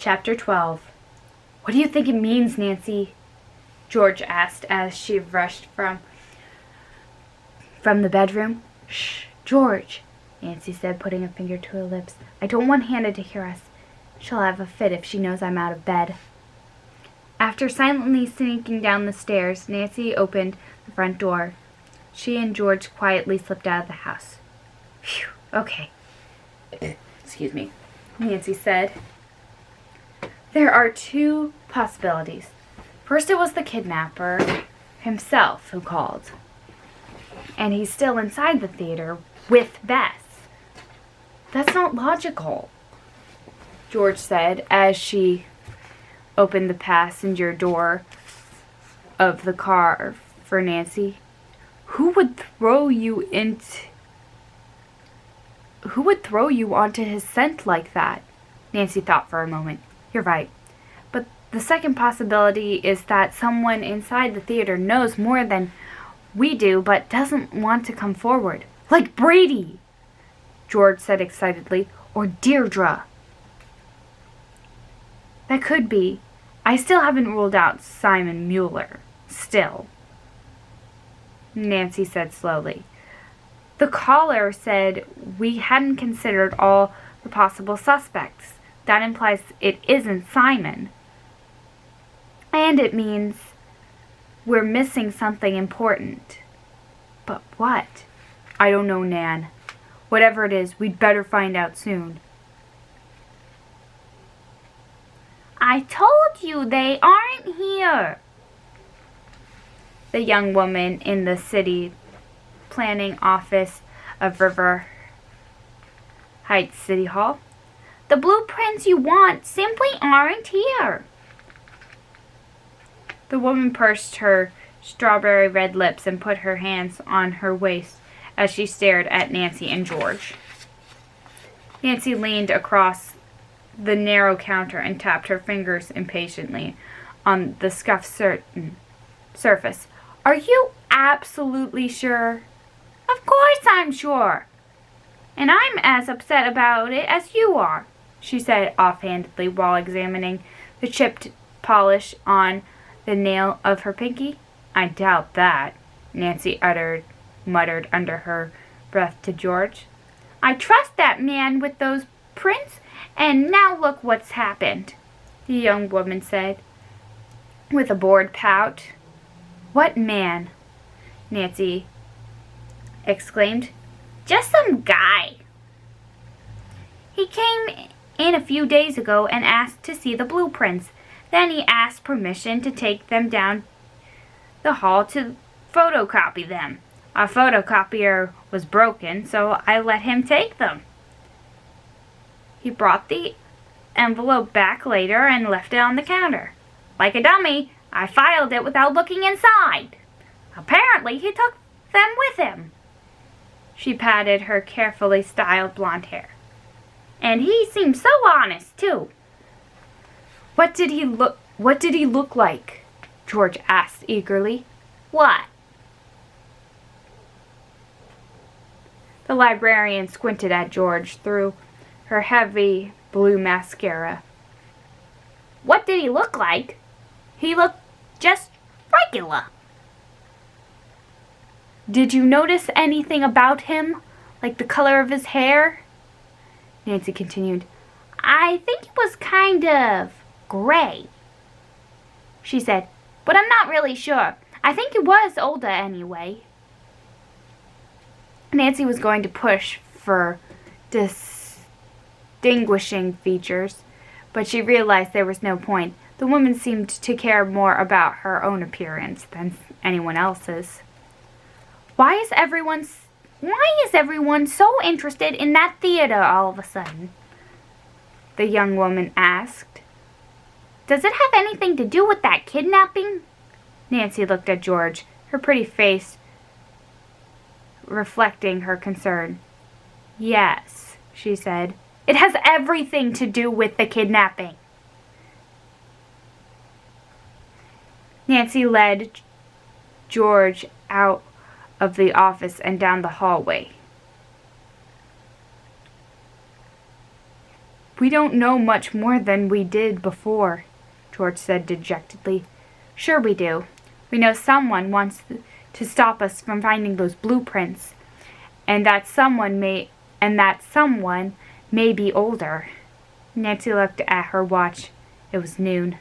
Chapter 12. What do you think it means, Nancy? George asked as she rushed from the bedroom. Shh, George, Nancy said, putting a finger to her lips. I don't want Hannah to hear us. She'll have a fit if she knows I'm out of bed. After silently sneaking down the stairs, Nancy opened the front door. She and George quietly slipped out of the house. Phew, okay. Excuse me, Nancy said. There are two possibilities. First, it was the kidnapper himself who called. And he's still inside the theater with Bess. That's not logical, George said as she opened the passenger door of the car for Nancy. Who would throw you onto his scent like that? Nancy thought for a moment. You're right. But the second possibility is that someone inside the theater knows more than we do but doesn't want to come forward. Like Brady, George said excitedly. Or Deirdre. That could be. I still haven't ruled out Simon Mueller. Still. Nancy said slowly. The caller said we hadn't considered all the possible suspects. That implies it isn't Simon. And it means we're missing something important. But what? I don't know, Nan. Whatever it is, we'd better find out soon. I told you they aren't here. The young woman in the city planning office of River Heights City Hall. The blueprints you want simply aren't here. The woman pursed her strawberry red lips and put her hands on her waist as she stared at Nancy and George. Nancy leaned across the narrow counter and tapped her fingers impatiently on the scuffed surface. Are you absolutely sure? Of course I'm sure. And I'm as upset about it as you are, she said offhandedly while examining the chipped polish on the nail of her pinky. I doubt that, Nancy muttered under her breath to George. I trust that man with those prints, and now look what's happened, the young woman said, with a bored pout. What man? Nancy exclaimed. Just some guy. He came in a few days ago and asked to see the blueprints. Then he asked permission to take them down the hall to photocopy them. Our photocopier was broken, so I let him take them. He brought the envelope back later and left it on the counter. Like a dummy, I filed it without looking inside. Apparently, he took them with him. She patted her carefully styled blonde hair. And he seemed so honest, too. What did he look like? George asked eagerly. What? The librarian squinted at George through her heavy blue mascara. What did he look like? He looked just regular. Did you notice anything about him? Like the color of his hair? Nancy continued. I think it was kind of gray, she said, but I'm not really sure. I think he was older anyway. Nancy was going to push for distinguishing features, but she realized there was no point. The woman seemed to care more about her own appearance than anyone else's. Why is everyone so interested in that theater all of a sudden? The young woman asked. Does it have anything to do with that kidnapping? Nancy looked at George, her pretty face reflecting her concern. Yes, she said. It has everything to do with the kidnapping. Nancy led George out of the office and down the hallway. We don't know much more than we did before, George said dejectedly. Sure we do. We know someone wants to stop us from finding those blueprints, and that someone may be older. Nancy looked at her watch. It was noon.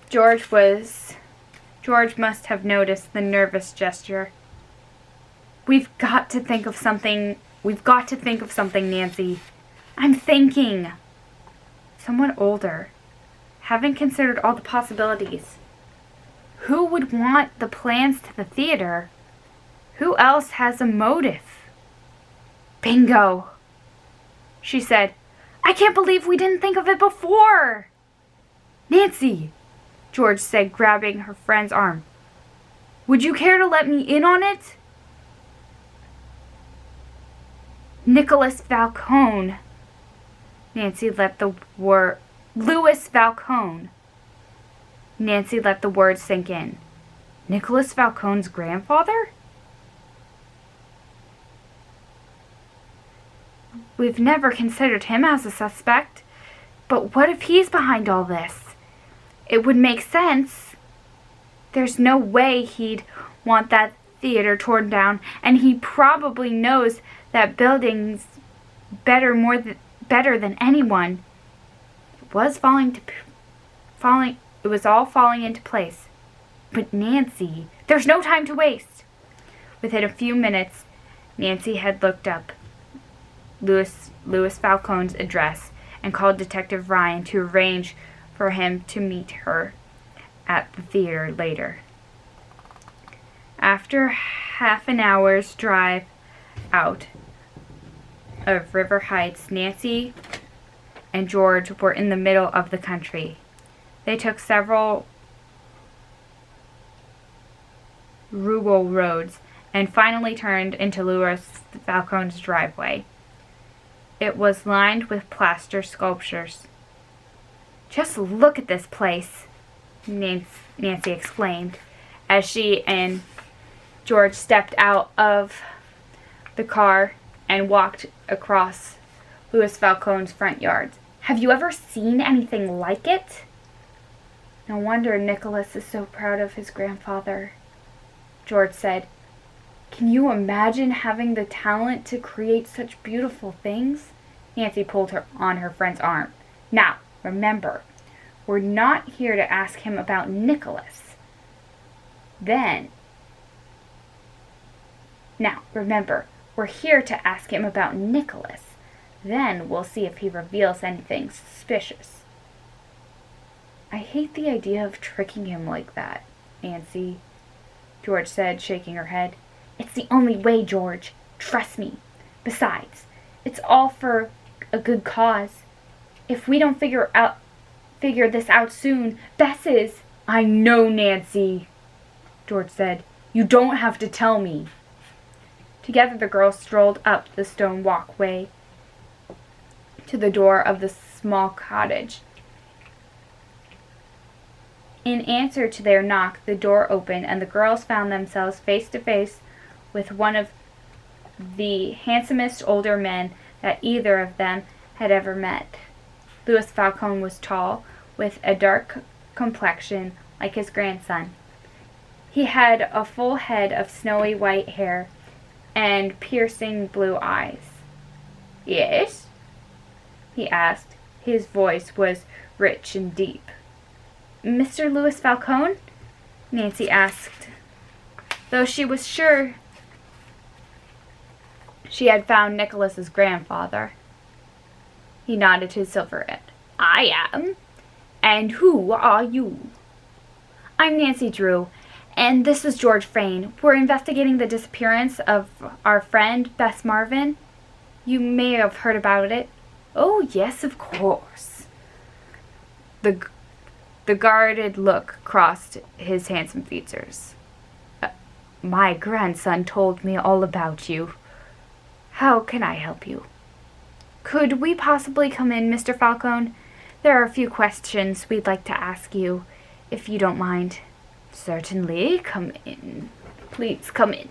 George must have noticed the nervous gesture. We've got to think of something, Nancy. I'm thinking. Someone older. Haven't considered all the possibilities. Who would want the plans to the theater? Who else has a motive? Bingo, she said. I can't believe we didn't think of it before. Nancy, George said, grabbing her friend's arm. Would you care to let me in on it? Nicholas Falcone. Nancy let the word... Louis Falcone. Nancy let the words sink in. Nicholas Falcone's grandfather? We've never considered him as a suspect. But what if he's behind all this? It would make sense. There's no way he'd want that theater torn down, and he probably knows that building's better than anyone. It was all falling into place. But Nancy, there's no time to waste. Within a few minutes, Nancy had looked up Louis Falcone's address and called Detective Ryan to arrange for him to meet her at the theater later. After half an hour's drive out of River Heights, Nancy and George were in the middle of the country. They took several rural roads and finally turned into Louis Falcone's driveway. It was lined with plaster sculptures. Just look at this place, Nancy exclaimed as she and George stepped out of the car and walked across Louis Falcone's front yard. Have you ever seen anything like it? No wonder Nicholas is so proud of his grandfather, George said. Can you imagine having the talent to create such beautiful things? Nancy pulled her on her friend's arm. Now, remember, we're not here to ask him about Nicholas. Then we'll see if he reveals anything suspicious. I hate the idea of tricking him like that, Nancy, George said, shaking her head. It's the only way, George. Trust me. Besides, it's all for a good cause. If we don't figure this out soon, Bess is... I know, Nancy, George said. You don't have to tell me. Together the girls strolled up the stone walkway to the door of the small cottage. In answer to their knock, the door opened, and the girls found themselves face to face with one of the handsomest older men that either of them had ever met. Louis Falcone was tall, with a dark complexion like his grandson. He had a full head of snowy white hair and piercing blue eyes. Yes? He asked. His voice was rich and deep. Mr. Louis Falcone? Nancy asked, though she was sure she had found Nicholas's grandfather. He nodded his silver head. I am. And who are you? I'm Nancy Drew, and this is George Frayne. We're investigating the disappearance of our friend, Bess Marvin. You may have heard about it. Oh, yes, of course. The guarded look crossed his handsome features. My grandson told me all about you. How can I help you? Could we possibly come in, Mr. Falcone? There are a few questions we'd like to ask you, if you don't mind. Certainly, come in. Please come in.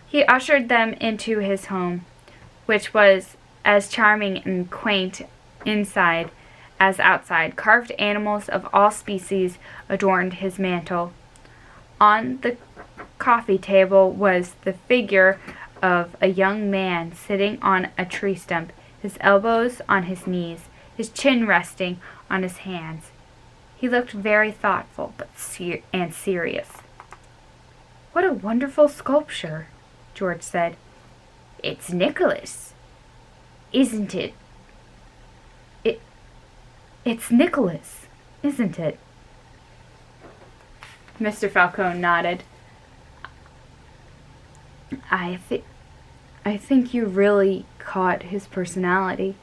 He ushered them into his home, which was as charming and quaint inside as outside. Carved animals of all species adorned his mantel. On the coffee table was the figure of a young man sitting on a tree stump, his elbows on his knees, his chin resting on his hands. He looked very thoughtful and serious. "What a wonderful sculpture," George said. "It's Nicholas, isn't it? It's Nicholas, isn't it?" Mr. Falcone nodded. I think you really caught his personality,"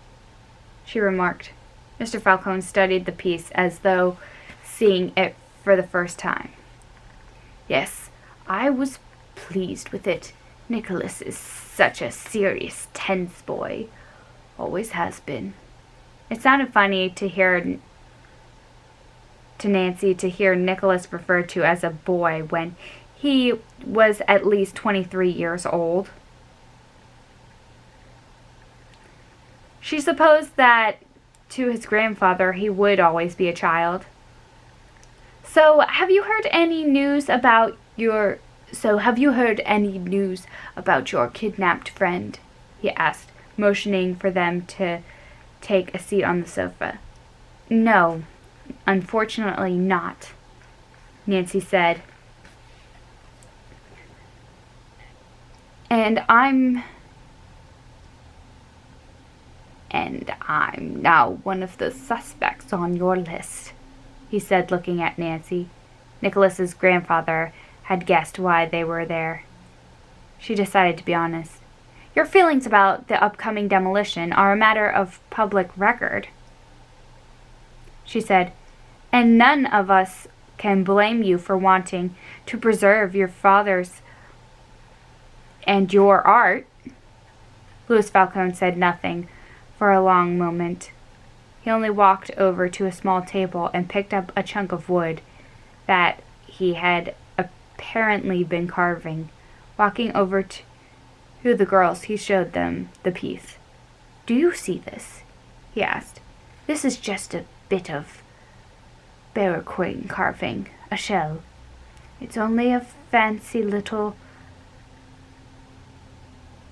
she remarked. Mr. Falcone studied the piece as though seeing it for the first time. "Yes, I was pleased with it. Nicholas is such a serious, tense boy. Always has been." It sounded funny to Nancy to hear Nicholas referred to as a boy when he was at least 23 years old. She supposed that to his grandfather he would always be a child. So have you heard any news about your kidnapped friend?" he asked, motioning for them to take a seat on the sofa. "No, unfortunately not," Nancy said. And I'm now one of the suspects on your list," he said, looking at Nancy. Nicholas's grandfather had guessed why they were there. She decided to be honest. "Your feelings about the upcoming demolition are a matter of public record," she said, "and none of us can blame you for wanting to preserve your father's and your art." Louis Falcone said nothing for a long moment. He only walked over to a small table and picked up a chunk of wood that he had apparently been carving. Walking over to the girls, he showed them the piece. "Do you see this?" he asked. "This is just a bit of barraquin carving, a shell. It's only a fancy little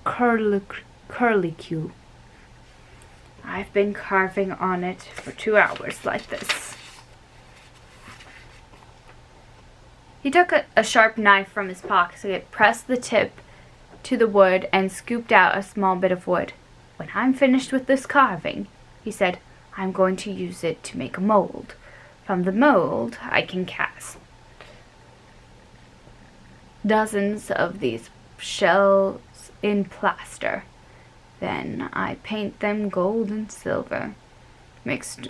curlicue. I've been carving on it for 2 hours like this." He took a sharp knife from his pocket, pressed the tip to the wood, and scooped out a small bit of wood. "When I'm finished with this carving," he said, "I'm going to use it to make a mold. From the mold, I can cast dozens of these shells in plaster. Then I paint them gold and silver. Mixed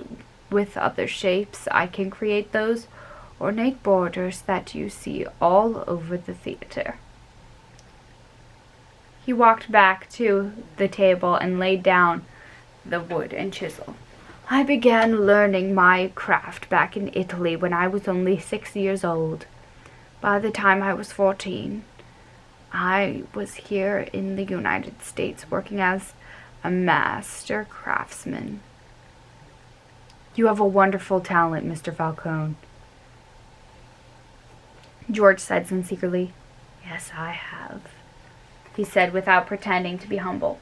with other shapes, I can create those ornate borders that you see all over the theater." He walked back to the table and laid down the wood and chisel. "I began learning my craft back in Italy when I was only 6 years old. By the time I was 14, I was here in the United States working as a master craftsman." "You have a wonderful talent, Mr. Falcone," George said sincerely. "Yes, I have," he said without pretending to be humble.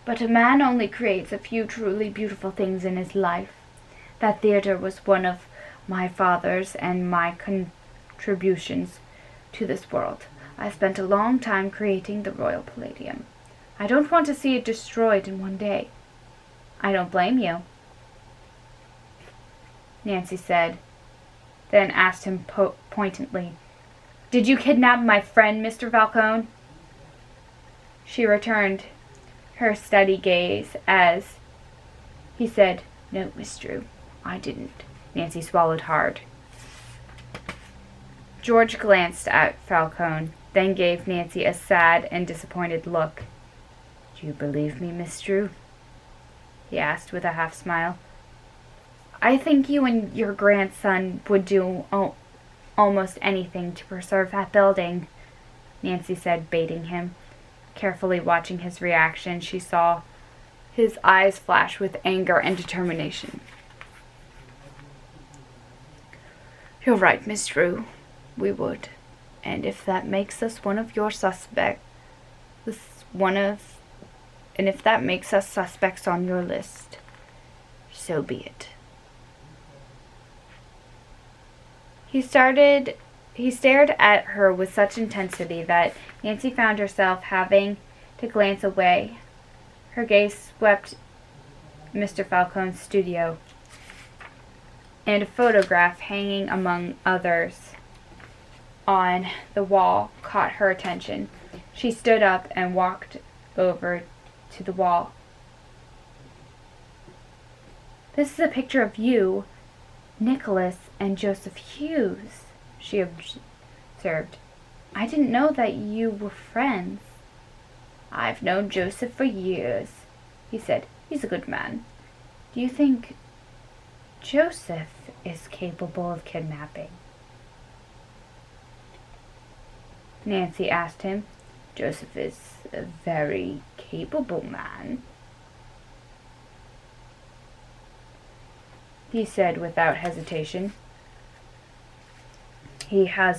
"But a man only creates a few truly beautiful things in his life. That theater was one of my father's and my contributions to this world. I spent a long time creating the Royal Palladium. I don't want to see it destroyed in one day." "I don't blame you," Nancy said, then asked him pointedly, "Did you kidnap my friend, Mr. Falcone?" She returned her steady gaze as he said, "No, Miss Drew, I didn't." Nancy swallowed hard. George glanced at Falcone, then gave Nancy a sad and disappointed look. "Do you believe me, Miss Drew?" he asked with a half-smile. "I think you and your grandson would do almost anything to preserve that building," Nancy said, baiting him. Carefully watching his reaction, she saw his eyes flash with anger and determination. "You're right, Miss Drew. We would. And if that makes us one of your suspects, and if that makes us suspects on your list, so be it." He stared at her with such intensity that Nancy found herself having to glance away. Her gaze swept Mr. Falcone's studio, and a photograph hanging among others on the wall caught her attention. She stood up and walked over to the wall. "This is a picture of you, Nicholas, and Joseph Hughes," she observed. "I didn't know that you were friends." "I've known Joseph for years," he said. "He's a good man." "Do you think Joseph is capable of kidnapping?" Nancy asked him. "Joseph is a very capable man," he said without hesitation. "He has